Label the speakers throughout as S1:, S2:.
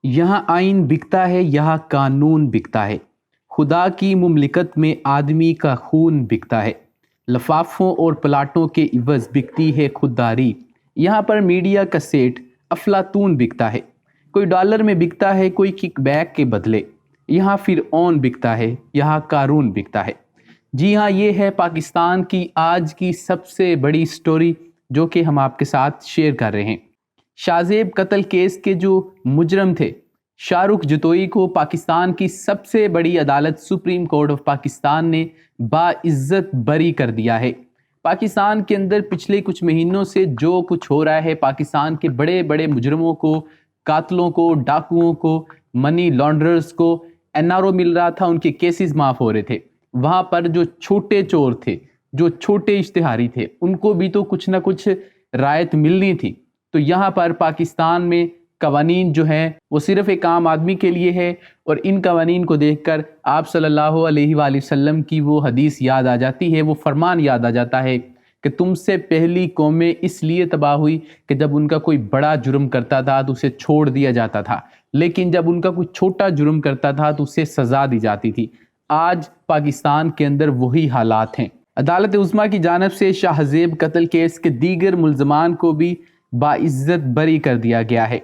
S1: यहाँ आइन बिकता है, यहाँ कानून बिकता है। खुदा की मुमलिकत में आदमी का खून बिकता है। लफाफों और प्लाटों के इवज़ बिकती है खुददारी। यहाँ पर मीडिया का सेट अफलातून बिकता है। कोई डॉलर में बिकता है, कोई किकबैक के बदले। यहाँ फिरऔन बिकता है, यहाँ कारून बिकता है। जी हाँ, ये है पाकिस्तान की आज की सबसे बड़ी स्टोरी जो कि हम आपके साथ शेयर कर रहे हैं। शाहजेब कत्ल केस के जो मुजरम थे शाहरुख जतोई को पाकिस्तान की सबसे बड़ी अदालत सुप्रीम कोर्ट ऑफ पाकिस्तान ने बाइज्जत बरी कर दिया है। पाकिस्तान के अंदर पिछले कुछ महीनों से जो कुछ हो रहा है, पाकिस्तान के बड़े बड़े मुजरमों को, कातलों को, डाकुओं को, मनी लॉन्ड्रर्स को एनआरओ मिल रहा था, उनके केसेस माफ़ हो रहे थे। वहाँ पर जो छोटे चोर थे, जो छोटे इश्तिहारी थे, उनको भी तो कुछ ना कुछ रायत मिलनी थी। तो यहाँ पर पाकिस्तान में कवानीन जो हैं वो सिर्फ एक आम आदमी के लिए है, और इन कवानीन को देखकर आप सल्लल्लाहु अलैहि वसल्लम की वो हदीस याद आ जाती है, वो फरमान याद आ जाता है कि तुमसे पहली कौमें इसलिए तबाह हुई कि जब उनका कोई बड़ा जुर्म करता था तो उसे छोड़ दिया जाता था, लेकिन जब उनका कोई छोटा जुर्म करता था तो उसे सज़ा दी जाती थी। आज पाकिस्तान के अंदर वही हालात हैं। अदालत उज़्मा की जानिब से शाहजेब कत्ल केस के दीगर मुल्ज़मान को भी बाइज्जत बरी कर दिया गया है।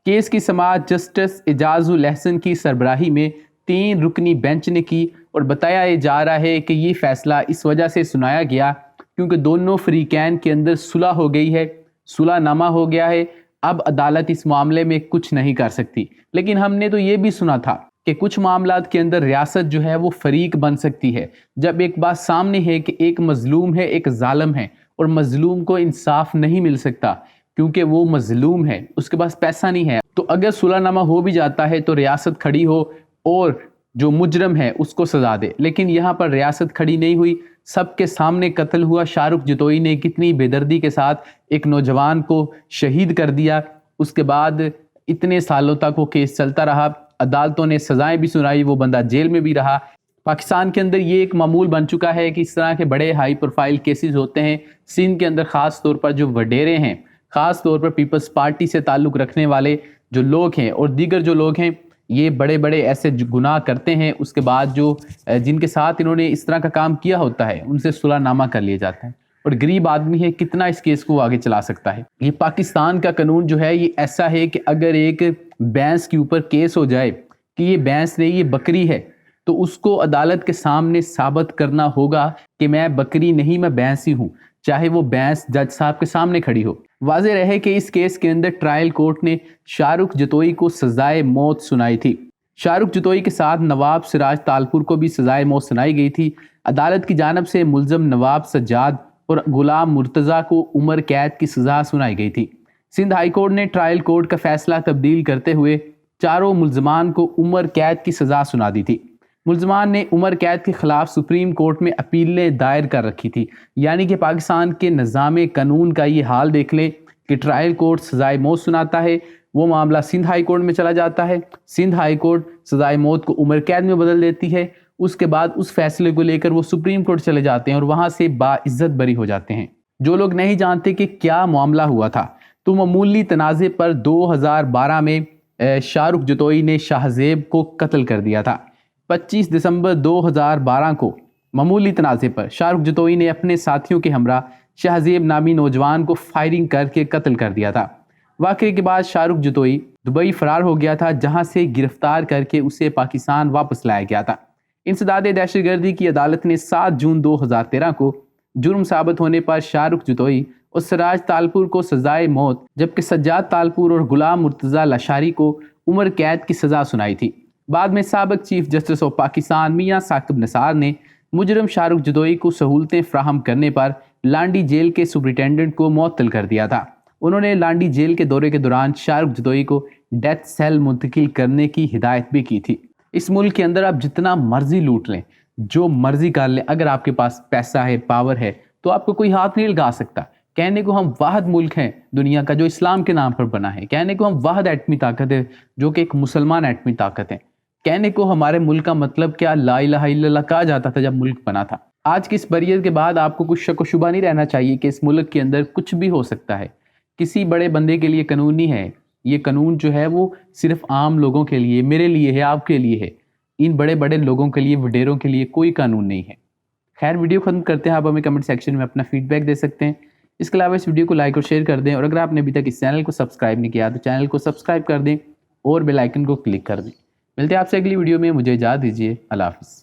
S1: केस की समाअत जस्टिस एजाजुल अहसन की सरबराही में 3 रुकनी बेंच ने की, और बताया जा रहा है कि ये फैसला इस वजह से सुनाया गया क्योंकि दोनों फरीकैन के अंदर सुलह हो गई है, सुलहनामा हो गया है। अब अदालत इस मामले में कुछ नहीं कर सकती। लेकिन हमने तो ये भी सुना था कि कुछ मामलात के अंदर रियासत जो है वो फरीक बन सकती है। जब एक बात सामने है कि एक मजलूम है, एक जालिम है, और मजलूम को इंसाफ नहीं मिल सकता क्योंकि वो मजलूम है, उसके पास पैसा नहीं है, तो अगर सुलहनामा हो भी जाता है तो रियासत खड़ी हो और जो मुजरम है उसको सजा दे। लेकिन यहाँ पर रियासत खड़ी नहीं हुई, सबके सामने कत्ल हुआ। शाहरुख जतोई ने कितनी बेदर्दी के साथ एक नौजवान को शहीद कर दिया। उसके बाद इतने सालों तक वो केस चलता रहा, अदालतों ने सजाएं भी सुनाई, वो बंदा जेल में भी रहा। पाकिस्तान के अंदर ये एक मामूल बन चुका है कि इस तरह के बड़े हाई प्रोफाइल केसेस होते हैं। सिंध के अंदर ख़ास तौर पर जो वडेरे हैं, ख़ास तौर पर पीपल्स पार्टी से ताल्लुक़ रखने वाले जो लोग हैं और दीगर जो लोग हैं, ये बड़े बड़े ऐसे गुनाह करते हैं, उसके बाद जो जिनके साथ इन्होंने इस तरह का काम किया होता है उनसे सुलहनामा कर लिया जाता है। और गरीब आदमी है, कितना इस केस को आगे चला सकता है। ये पाकिस्तान का कानून जो है ये ऐसा है कि अगर एक भैंस के ऊपर केस हो जाए कि ये भैंस नहीं ये बकरी है, तो उसको अदालत के सामने साबित करना होगा कि मैं बकरी नहीं, मैं भैंस ही हूँ, चाहे वो भैंस जज साहब के सामने खड़ी हो। वाज़ेह रहे कि इस केस के अंदर ट्रायल कोर्ट ने शाहरुख जतोई को सजाए मौत सुनाई थी। शाहरुख जतोई के साथ नवाब सिराज तालपुर को भी सजाए मौत सुनाई गई थी। अदालत की जानिब से मुल्ज़म नवाब सज्जाद और गुलाम मुर्तज़ा को उम्र कैद की सज़ा सुनाई गई थी। सिंध हाई कोर्ट ने ट्रायल कोर्ट का फैसला तब्दील करते हुए चारों मुल्ज़मान को उम्र कैद की सज़ा सुना दी थी। मुल्ज़मान ने उम्र कैद के ख़िलाफ़ सुप्रीम कोर्ट में अपीलें दायर कर रखी थी। यानी कि पाकिस्तान के निज़ाम कानून का ये हाल देख लें कि ट्रायल कोर्ट सज़ाए मौत सुनाता है, वो मामला सिंध हाई कोर्ट में चला जाता है, सिंध हाई कोर्ट सज़ाए मौत को उम्र कैद में बदल देती है। उसके बाद उस फैसले को लेकर वो सुप्रीम कोर्ट चले जाते हैं और वहाँ से बाइज्जत बरी हो जाते हैं। जो लोग नहीं जानते कि क्या मामला हुआ था, तो मामूली तनाज़े पर 2012 में शाहरुख जतोई ने शाहजेब को कत्ल कर दिया था। 25 दिसंबर 2012 को मामूली तनाज़े पर शाहरुख जतोई ने अपने साथियों के हमरा शाहजेब नामी नौजवान को फायरिंग करके कत्ल कर दिया था। वाक़े के बाद शाहरुख जतोई दुबई फरार हो गया था, जहां से गिरफ्तार करके उसे पाकिस्तान वापस लाया गया था। इंसदाद दहशतगर्दी की अदालत ने 7 जून 2013 को जुर्म साबित होने पर शाहरुख जतोई और सिराज तालपुर को सजाए मौत, जबकि सज्जाद तालपुर और गुलाम मुर्तज़ा लाशारी को उम्र कैद की सज़ा सुनाई थी। बाद में साबिक चीफ जस्टिस ऑफ पाकिस्तान मियां साकिब निसार ने मुजरम शाहरुख जतोई को सहूलतें फ्राहम करने पर लांडी जेल के सुपरिटेंडेंट को मुअत्तल कर दिया था। उन्होंने लांडी जेल के दौरे के दौरान शाहरुख जतोई को डेथ सेल मुंतकिल करने की हिदायत भी की थी। इस मुल्क के अंदर आप जितना मर्जी लूट लें, जो मर्जी कर लें, अगर आपके पास पैसा है, पावर है, तो आपको कोई हाथ नहीं लगा सकता। कहने को हम वाहिद मुल्क हैं दुनिया का जो इस्लाम के नाम पर बना है, कहने को हम वाहिद एटमी ताकत है जो कि एक मुसलमान एटमी ताकत है, कहने को हमारे मुल्क का मतलब क्या ला इलाहा इल्लल्लाह कहा जाता था जब मुल्क बना था। आज की इस बरियत के बाद आपको कुछ शक व शुबा नहीं रहना चाहिए कि इस मुल्क के अंदर कुछ भी हो सकता है। किसी बड़े बंदे के लिए कानून नहीं है یہ قانون جو ہے وہ صرف عام لوگوں کے لیے، میرے لیے ہے، آپ کے لیے ہے، ان بڑے بڑے لوگوں کے لیے، وڈیروں کے لیے کوئی قانون نہیں ہے۔ خیر ویڈیو ختم کرتے ہیں، آپ ہمیں کمنٹ سیکشن میں اپنا فیڈ بیک دے سکتے ہیں۔ اس کے علاوہ اس ویڈیو کو لائک اور شیئر کر دیں، اور اگر آپ نے ابھی تک اس چینل کو سبسکرائب نہیں کیا تو چینل کو سبسکرائب کر دیں اور بیل آئیکن کو کلک کر دیں۔ ملتے ہیں آپ سے اگلی ویڈیو میں، مجھے اجازت دیجیے، اللہ حافظ۔